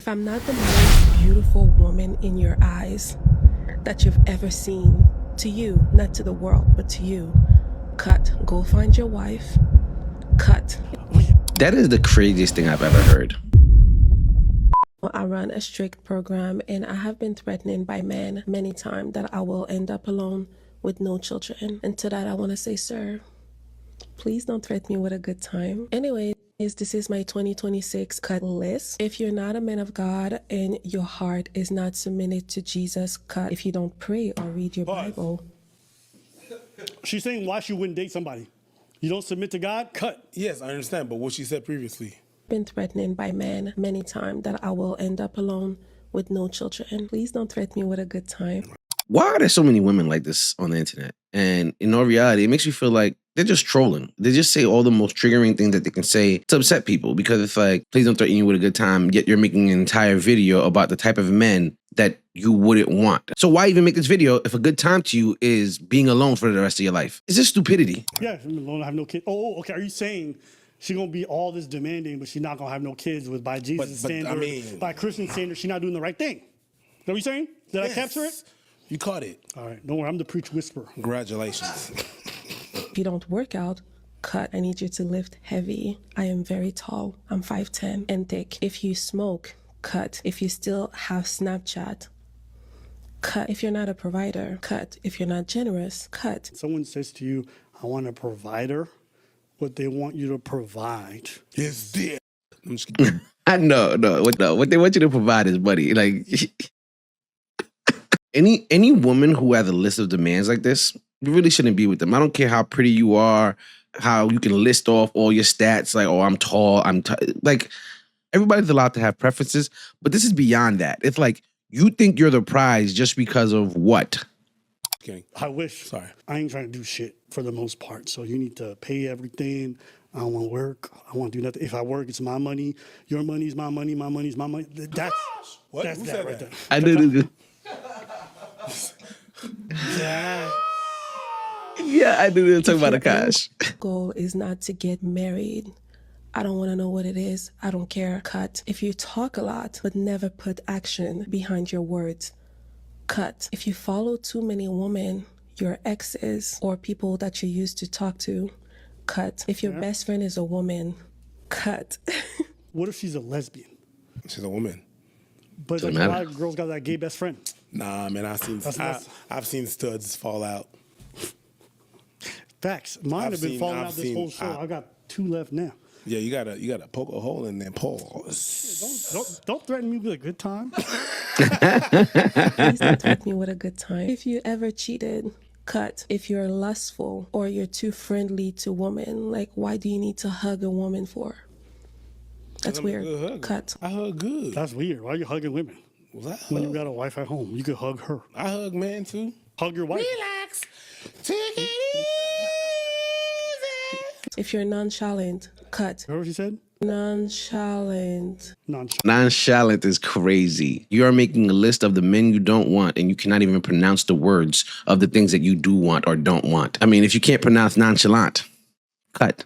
I'm not the most beautiful woman in your eyes that you've ever seen, to you, not to the world, but to you, cut. Go find your wife. Cut. That is the craziest thing I've ever heard. I run a strict program, and I have been threatened by men many times that I will end up alone with no children. And to that, I want to say, sir, please don't threaten me with a good time. Anyways, this is my 2026 cut list. If you're not a man of God and your heart is not submitted to Jesus, cut. If you don't pray or read your Bible. She's saying why she wouldn't date somebody. You don't submit to God, cut. Yes, I understand, but what she said previously. Been threatened by men many times that I will end up alone with no children. Please don't threaten me with a good time. Why are there so many women like this on the internet? And in all reality, it makes me feel like they're just trolling. They just say all the most triggering things that they can say to upset people, because it's like, please don't threaten you with a good time, yet you're making an entire video about the type of men that you wouldn't want. So why even make this video if a good time to you is being alone for the rest of your life? It's just stupidity. Yeah, I'm alone, I have no kids. Oh, okay. Are you saying she's gonna be all this demanding, but she's not gonna have no kids with by Jesus' standard, by Christian standard, she's not doing the right thing? Is that what you're saying? Did I capture it? You caught it. All right, don't worry, I'm the preach whisperer. Congratulations. If you don't work out, cut. I need you to lift heavy. I am very tall. I'm 5'10" and thick. If you smoke, cut. If you still have Snapchat, cut. If you're not a provider, cut. If you're not generous, cut. Someone says to you, I want a provider, what they want you to provide is this. I'm just kidding. No. What they want you to provide is money. Like any woman who has a list of demands like this, you really shouldn't be with them. I don't care how pretty you are, how you can list off all your stats, like, oh, I'm tall, like, everybody's allowed to have preferences, but this is beyond that. It's like, you think you're the prize just because of what? Okay. I wish. Sorry. I ain't trying to do shit for the most part. So you need to pay everything. I don't want to work. I want to do nothing. If I work, it's my money. Your money's my money. My money's my money. That's what? That's Who that said right that? there. I do. Yeah, I do talk about Akash. Goal is not to get married. I don't want to know what it is. I don't care. Cut. If you talk a lot but never put action behind your words, cut. If you follow too many women, your exes or people that you used to talk to, cut. If your best friend is a woman, cut. What if she's a lesbian? She's a woman. But like, a lot of girls got that gay best friend. Nah, man, I've seen studs fall out. Facts. Mine have been falling out this whole show. I got 2 left now. Yeah, you gotta poke a hole in there. Pause. Don't threaten me with a good time. Please don't threaten me with a good time. If you ever cheated, cut. If you're lustful or you're too friendly to women, like, why do you need to hug a woman for? That's weird. Cut. I hug good. That's weird. Why are you hugging women? When you got a wife at home, you could hug her. I hug men too. Hug your wife. Relax. Take it easy. If you're nonchalant, cut. Heard what she said? Nonchalant. Nonchalant is crazy. You are making a list of the men you don't want, and you cannot even pronounce the words of the things that you do want or don't want. I mean, if you can't pronounce nonchalant, cut.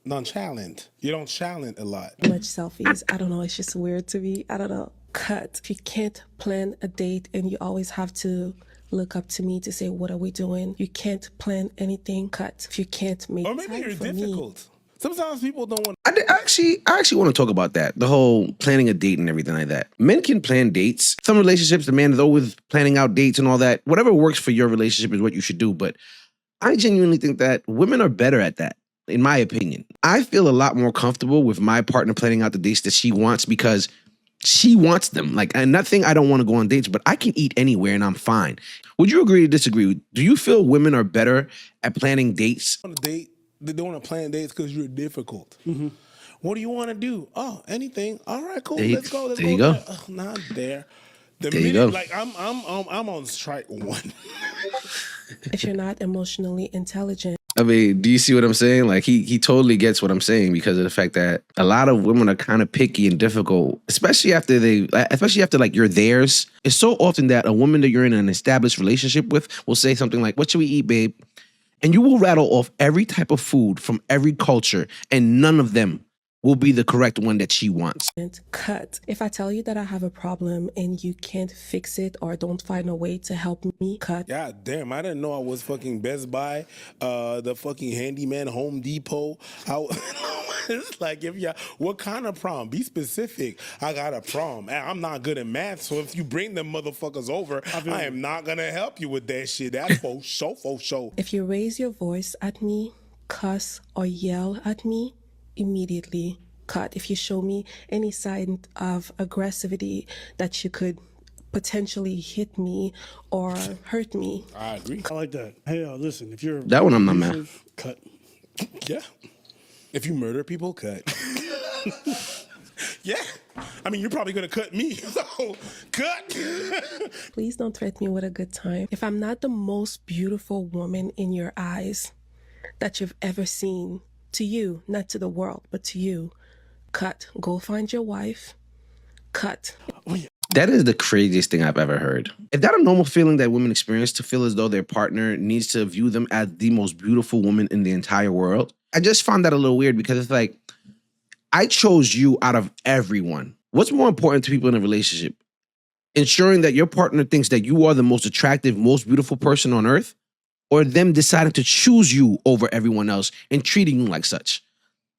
Nonchalant. You don't chalant a lot. Much selfies. I don't know. It's just weird to me. I don't know. Cut. If you can't plan a date and you always have to look up to me to say, what are we doing? You can't plan anything. Cut. If you can't make or maybe time you're for difficult. Me. Sometimes people don't want. I actually want to talk about that. The whole planning a date and everything like that. Men can plan dates. Some relationships, the man is always planning out dates and all that. Whatever works for your relationship is what you should do. But I genuinely think that women are better at that. In my opinion, I feel a lot more comfortable with my partner planning out the dates that she wants because she wants them. Like, and nothing, I don't want to go on dates, but I can eat anywhere and I'm fine. Would you agree or disagree? Do you feel women are better at planning dates? On a date, they don't want to plan dates because you're difficult. Mm-hmm. What do you want to do? Oh, anything. All right, cool. Let's go. Let's there you go. Oh, not there. There you go. Like I'm on strike one. If you're not emotionally intelligent. I mean, do you see what I'm saying? Like, he totally gets what I'm saying because of the fact that a lot of women are kind of picky and difficult, especially after like you're theirs. It's so often that a woman that you're in an established relationship with will say something like, "What should we eat, babe?" And you will rattle off every type of food from every culture, and none of them will be the correct one that she wants. Cut. If I tell you that I have a problem and you can't fix it or don't find a way to help me, cut. God damn, I didn't know I was fucking Best Buy, the fucking handyman, Home Depot. It's like, what kind of problem? Be specific. I got a problem. I'm not good at math, so if you bring them motherfuckers over, I am not gonna help you with that shit. That's for sure. If you raise your voice at me, cuss, or yell at me, immediately cut. If you show me any sign of aggressivity that you could potentially hit me or hurt me. I agree. I like that. Hey, listen, if you're That one I'm not mad. Cut. Yeah. If you murder people, cut. Yeah. I mean, you're probably going to cut me, so cut. Please don't threaten me with a good time. If I'm not the most beautiful woman in your eyes that you've ever seen, to you, not to the world, but to you, cut. Go find your wife. Cut. That is the craziest thing I've ever heard. Is that a normal feeling that women experience, to feel as though their partner needs to view them as the most beautiful woman in the entire world? I just found that a little weird because it's like, I chose you out of everyone. What's more important to people in a relationship? Ensuring that your partner thinks that you are the most attractive, most beautiful person on earth, or them deciding to choose you over everyone else and treating you like such?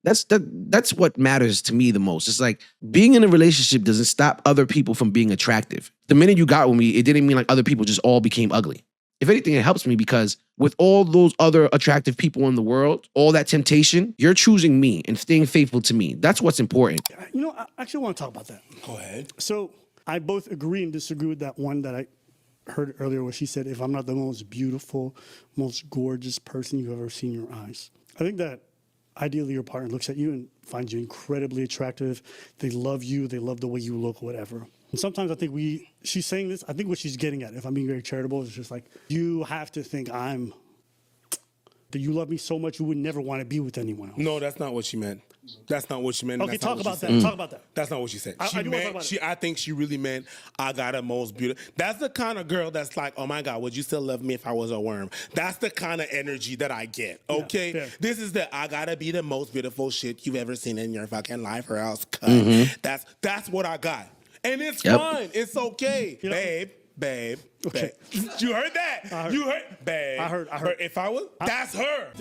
That's what matters to me the most. It's like, being in a relationship doesn't stop other people from being attractive. The minute you got with me, it didn't mean like other people just all became ugly. If anything, it helps me because with all those other attractive people in the world, all that temptation, you're choosing me and staying faithful to me. That's what's important. You know, I actually want to talk about that. Go ahead. So I both agree and disagree with that one that I heard earlier where she said, if I'm not the most beautiful, most gorgeous person you've ever seen in your eyes. I think that ideally your partner looks at you and finds you incredibly attractive. They love you. They love the way you look, whatever. And sometimes I think she's saying this, I think what she's getting at, if I'm being very charitable, is just like, you have to think that you love me so much you would never want to be with anyone else. No, that's not what she meant. That's not what she meant. Okay, talk about that. Talk about that. That's not what she said. I do want to talk about it. I think she really meant, I got a most beautiful. That's the kind of girl that's like, oh my God, would you still love me if I was a worm? That's the kind of energy that I get. Okay, yeah. This is I gotta be the most beautiful shit you've ever seen in your fucking life, or else cut. That's what I got, and it's fine. It's okay, babe. Okay. You heard that? You heard, babe. I heard. If I was, that's her.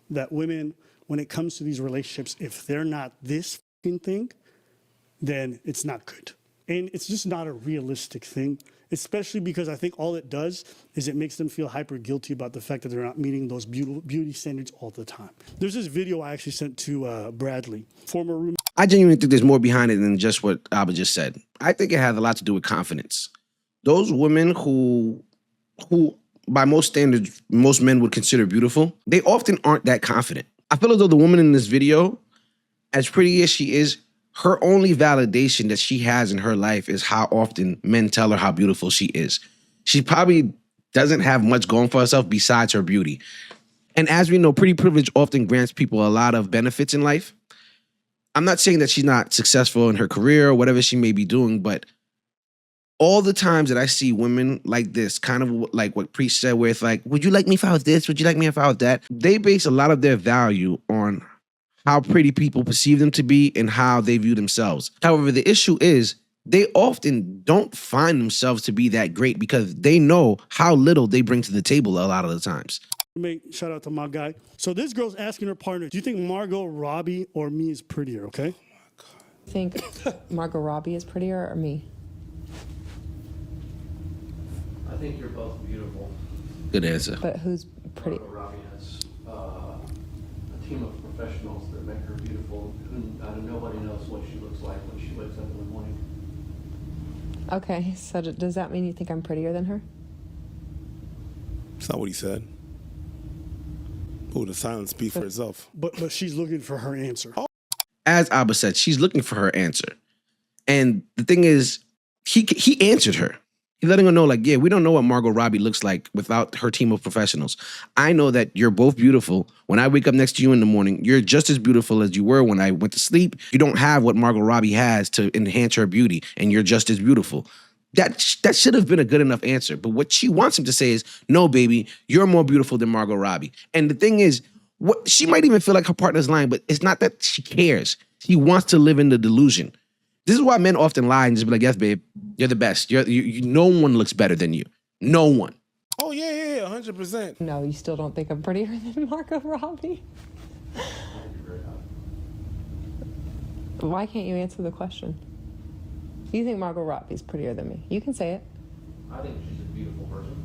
That women, when it comes to these relationships, if they're not this fucking thing, then it's not good. And it's just not a realistic thing, especially because I think all it does is it makes them feel hyper guilty about the fact that they're not meeting those beauty standards all the time. There's this video I actually sent to Bradley, former roommate. I genuinely think there's more behind it than just what Abba just said. I think it has a lot to do with confidence. Those women who by most standards, most men would consider beautiful, they often aren't that confident. I feel as though the woman in this video, as pretty as she is, her only validation that she has in her life is how often men tell her how beautiful she is. She probably doesn't have much going for herself besides her beauty. And as we know, pretty privilege often grants people a lot of benefits in life. I'm not saying that she's not successful in her career or whatever she may be doing, but all the times that I see women like this, kind of like what Preach said, where it's like, would you like me if I was this? Would you like me if I was that? They base a lot of their value on how pretty people perceive them to be and how they view themselves. However, the issue is they often don't find themselves to be that great because they know how little they bring to the table a lot of the times. Shout out to my guy. So this girl's asking her partner, do you think Margot Robbie or me is prettier, okay? Think Margot Robbie is prettier or me? I think you're both beautiful. Good answer. But who's pretty? Margot Robbie has a team of professionals that make her beautiful. Nobody knows what she looks like when she wakes up in the morning. Okay, so does that mean you think I'm prettier than her? That's not what he said. Oh, the silence speaks for itself. But she's looking for her answer. As Abba said, she's looking for her answer. And the thing is, he answered her. He's letting her know, like, yeah, we don't know what Margot Robbie looks like without her team of professionals. I know that you're both beautiful. When I wake up next to you in the morning, you're just as beautiful as you were when I went to sleep. You don't have what Margot Robbie has to enhance her beauty, and you're just as beautiful. That should have been a good enough answer. But what she wants him to say is, no, baby, you're more beautiful than Margot Robbie. And the thing is, she might even feel like her partner's lying, but it's not that she cares. He wants to live in the delusion. This is why men often lie and just be like, yes, babe, you're the best. No one looks better than you. No one. Oh, yeah, 100%. No, you still don't think I'm prettier than Margot Robbie? Why can't you answer the question? You think Margot Robbie's prettier than me? You can say it. I think she's a beautiful person.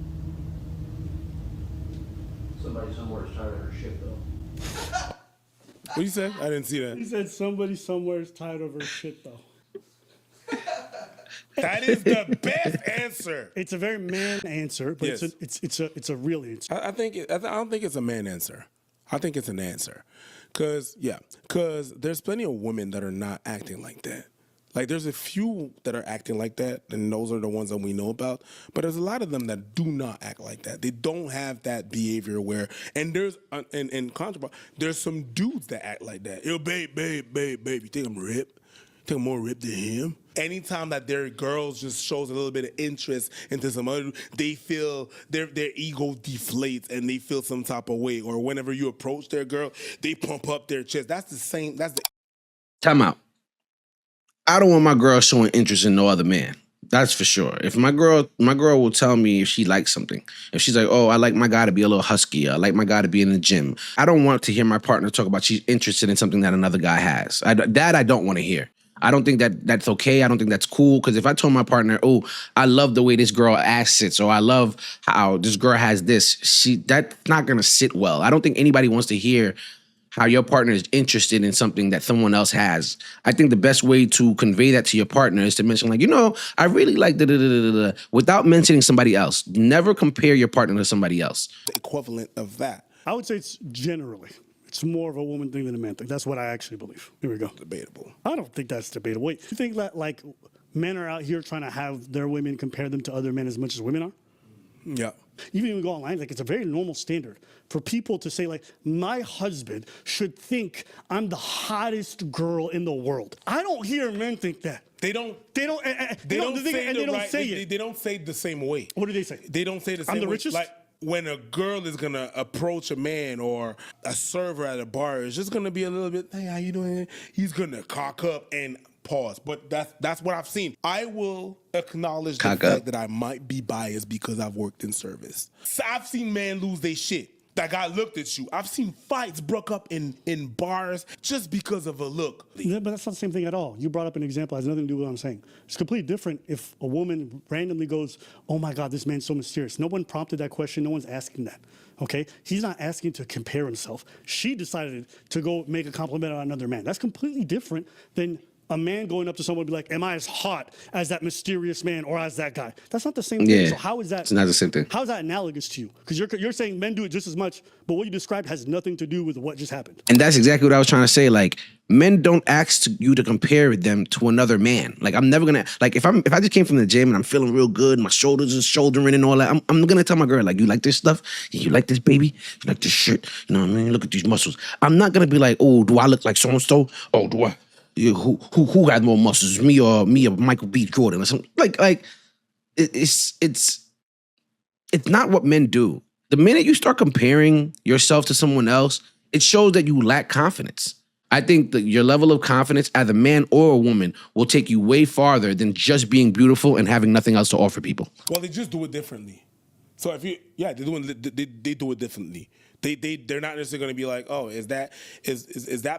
Somebody somewhere is tired of her shit, though. What you say? I didn't see that. He said somebody somewhere is tired of her shit, though. That is the best answer. It's a very man answer, but Yes. it's a real answer. I don't think it's a man answer. I think it's an answer. Cause there's plenty of women that are not acting like that. Like there's a few that are acting like that, and those are the ones that we know about. But there's a lot of them that do not act like that. They don't have that behavior where, and there's in contrast, there's some dudes that act like that. Yo, babe, you think I'm ripped? Think I'm more ripped than him? Anytime that their girls just shows a little bit of interest into some other, they feel their ego deflates and they feel some type of way. Or whenever you approach their girl, they pump up their chest. That's the same. That's the Time out. I don't want my girl showing interest in no other man. That's for sure. If my girl will tell me if she likes something. If she's like, oh, I like my guy to be a little husky. I like my guy to be in the gym. I don't want to hear my partner talk about she's interested in something that another guy has. I don't want to hear. I don't think that's okay. I don't think that's cool. Because if I told my partner, oh, I love the way this girl ass sits, or I love how this girl has this, that's not going to sit well. I don't think anybody wants to hear how your partner is interested in something that someone else has. I think the best way to convey that to your partner is to mention, like, I really like da-da-da-da-da, without mentioning somebody else. Never compare your partner to somebody else. the equivalent of that. I would say it's generally. It's more of a woman thing than a man thing. That's what I actually believe. Here we go. Debatable. I don't think that's debatable. Wait, you think that like men are out here trying to have their women compare them to other men as much as women are? Yeah. Even when we go online, like it's a very normal standard for people to say like, my husband should think I'm the hottest girl in the world. I don't hear men think that. They don't say They don't say it the same way. What do they say? They don't say the same I'm the way. richest? Like when a girl is gonna approach a man or a server at a bar, it's just gonna be a little bit, hey, how you doing? He's gonna cock up and pause. But that's what I've seen. I will acknowledge the fact that I might be biased because I've worked in service. So I've seen men lose their shit. That guy looked at you. I've seen fights broke up in bars just because of a look. Yeah, but that's not the same thing at all. You brought up an example. It has nothing to do with what I'm saying. It's completely different if a woman randomly goes, oh my God, this man's so mysterious. No one prompted that question. No one's asking that. Okay? He's not asking to compare himself. She decided to go make a compliment on another man. That's completely different than a man going up to someone and be like, am I as hot as that mysterious man or as that guy? That's not the same thing. Yeah. So how is that? It's not the same thing. How is that analogous to you? Because you're saying men do it just as much, but what you described has nothing to do with what just happened. And that's exactly what I was trying to say. Like, men don't ask you to compare them to another man. Like, I'm never gonna, like, if I just came from the gym and I'm feeling real good, my shoulders are shouldering and all that, I'm gonna tell my girl, like, you like this stuff? Yeah, you like this, baby? You like this shirt? You know what I mean? Look at these muscles. I'm not gonna be like, oh, do I look like so-and-so? Oh, do I? Yeah, who has more muscles, me or Michael B. Jordan or something? Like it's not what men do. The minute you start comparing yourself to someone else, it shows that you lack confidence. I think that your level of confidence as a man or a woman will take you way farther than just being beautiful and having nothing else to offer people. Well, they just do it differently. So if they do it differently. They're not necessarily going to be like, oh, is that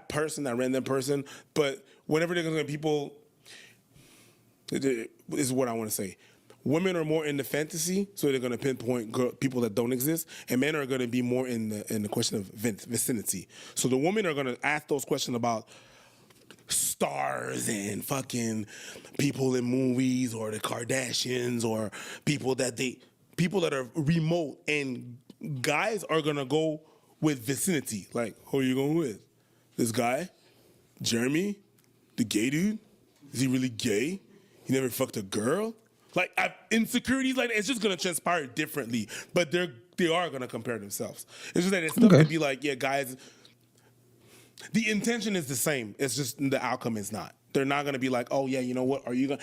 person, that random person? But whenever they're going to people, this is what I want to say. Women are more into fantasy, so they're going to pinpoint people that don't exist, and men are going to be more in the question of vicinity. So the women are going to ask those questions about stars and fucking people in movies or the Kardashians or people that are remote, and guys are gonna go with vicinity. Like, who are you going with? This guy? Jeremy? The gay dude? Is he really gay? He never fucked a girl? Like, insecurities like that, it's just gonna transpire differently. But they are gonna compare themselves. It's just that it's stuff to be like, yeah, guys, the intention is the same. It's just the outcome is not. They're not gonna be like, oh yeah, you know what? Do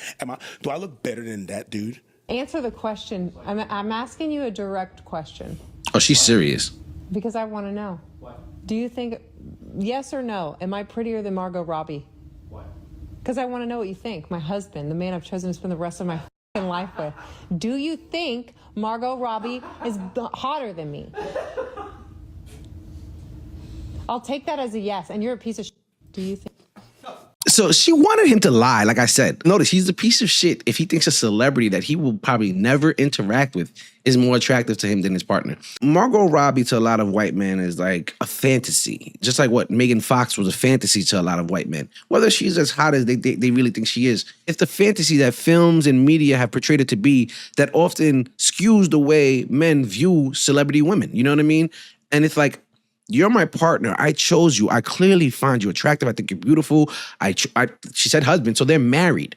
I look better than that dude? Answer the question. I'm asking you a direct question. Oh, she's serious. Because I want to know. What? Do you think, yes or no, am I prettier than Margot Robbie? Because I want to know what you think. My husband, the man I've chosen to spend the rest of my life with. Do you think Margot Robbie is hotter than me? I'll take that as a yes, and you're a piece of shit. Do you think? So she wanted him to lie, like I said. Notice, he's a piece of shit if he thinks a celebrity that he will probably never interact with is more attractive to him than his partner. Margot Robbie to a lot of white men is like a fantasy, just like what Megan Fox was a fantasy to a lot of white men. Whether she's as hot as they really think she is, it's the fantasy that films and media have portrayed it to be that often skews the way men view celebrity women. You know what I mean? And it's like, you're my partner. I chose you. I clearly find you attractive. I think you're beautiful. She said husband, so they're married.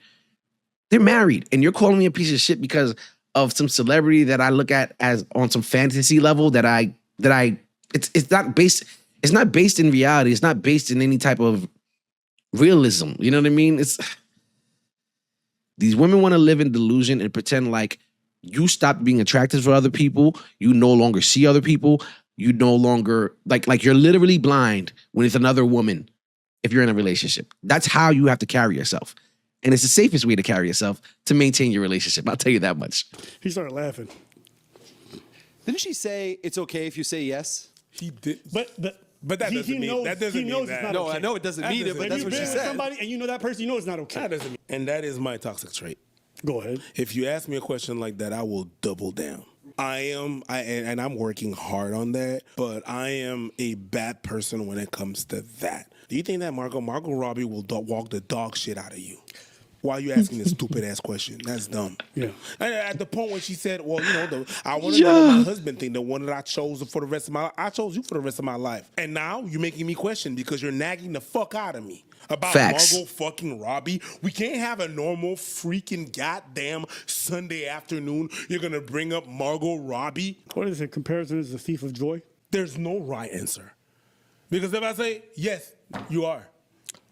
They're married, and you're calling me a piece of shit because of some celebrity that I look at as on some fantasy level it's not based in reality. It's not based in any type of realism. You know what I mean? These women want to live in delusion and pretend like you stopped being attractive for other people. You no longer see other people. You no longer, like you're literally blind when it's another woman if you're in a relationship. That's how you have to carry yourself. And it's the safest way to carry yourself to maintain your relationship. I'll tell you that much. He started laughing. Didn't she say it's okay if you say yes? He did. But that doesn't mean that. He knows it's not No, okay. I know it doesn't mean it, but If that's you've what she been with said. somebody and you know that person, you know it's not okay. That doesn't mean, and that is my toxic trait. Go ahead. If you ask me a question like that, I will double down. And I'm working hard on that, but I am a bad person when it comes to that. Do you think that Margot Robbie will walk the dog shit out of you? Why are you asking this stupid ass question? That's dumb. Yeah. And at the point when she said, well, you know, I want to know my husband thing, the one that I chose for the rest of my life. I chose you for the rest of my life. And now you're making me question because you're nagging the fuck out of me about Facts. Margot fucking Robbie. We can't have a normal freaking goddamn Sunday afternoon. You're going to bring up Margot Robbie? What is it? Comparison is the thief of joy? There's no right answer. Because if I say, yes, you are.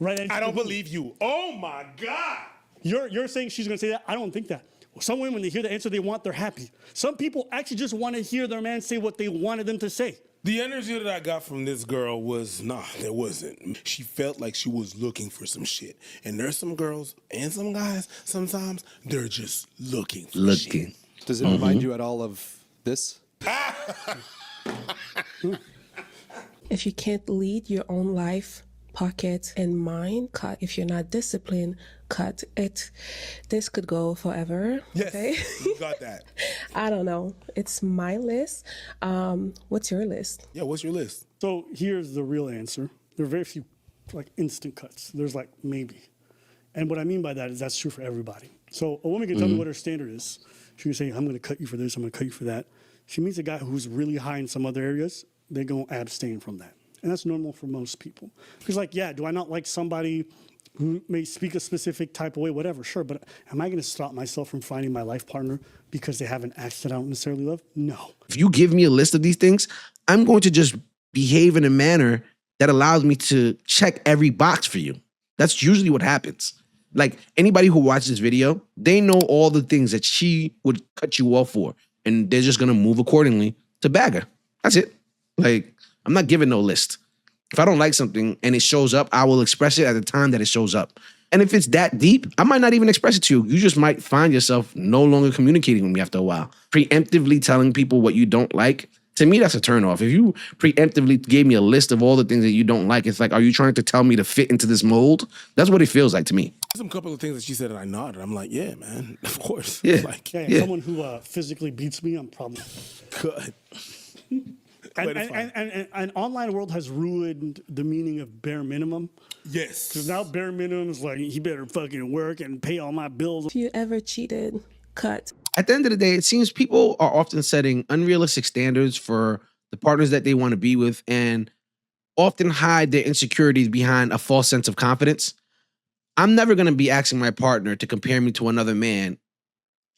Right answer. I don't believe you. Oh my God. You're saying she's going to say that? I don't think that. Some women, when they hear the answer they want, they're happy. Some people actually just want to hear their man say what they wanted them to say. The energy that I got from this girl was, there wasn't. She felt like she was looking for some shit. And there's some girls and some guys, sometimes, they're just looking for shit. Does it remind you at all of this? If you can't lead your own life, pocket and mind, cut. If you're not disciplined, cut it. This could go forever. Yes, Okay? you got that. I don't know. It's my list. What's your list? Yeah, what's your list? So here's the real answer. There are very few like instant cuts. There's like maybe. And what I mean by that is that's true for everybody. So a woman can tell me what her standard is. She can say, I'm going to cut you for this, I'm going to cut you for that. She meets a guy who's really high in some other areas, they're going to abstain from that. And that's normal for most people. Because like, yeah, do I not like somebody who may speak a specific type of way, whatever, sure. But am I going to stop myself from finding my life partner because they have an accent I don't necessarily love? No. If you give me a list of these things, I'm going to just behave in a manner that allows me to check every box for you. That's usually what happens. Like anybody who watches this video, they know all the things that she would cut you off for. And they're just going to move accordingly to bag her. That's it. Like, I'm not giving no list. If I don't like something and it shows up, I will express it at the time that it shows up. And if it's that deep, I might not even express it to you. You just might find yourself no longer communicating with me after a while. Preemptively telling people what you don't like, to me, that's a turnoff. If you preemptively gave me a list of all the things that you don't like, it's like, are you trying to tell me to fit into this mold? That's what it feels like to me. Some couple of things that she said and I nodded. I'm like, yeah, man, of course. Yeah. Like, Yeah. Someone who physically beats me, I'm probably... good. And online world has ruined the meaning of bare minimum. Yes. Because now bare minimum is like, he better fucking work and pay all my bills. If you ever cheated, cut. At the end of the day, it seems people are often setting unrealistic standards for the partners that they want to be with and often hide their insecurities behind a false sense of confidence. I'm never going to be asking my partner to compare me to another man.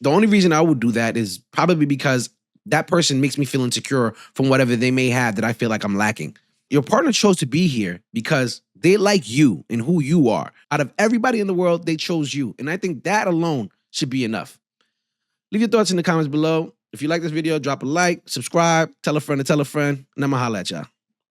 The only reason I would do that is probably because that person makes me feel insecure from whatever they may have that I feel like I'm lacking. Your partner chose to be here because they like you and who you are. Out of everybody in the world, they chose you. And I think that alone should be enough. Leave your thoughts in the comments below. If you like this video, drop a like, subscribe, tell a friend to tell a friend, and I'm going to holla at y'all.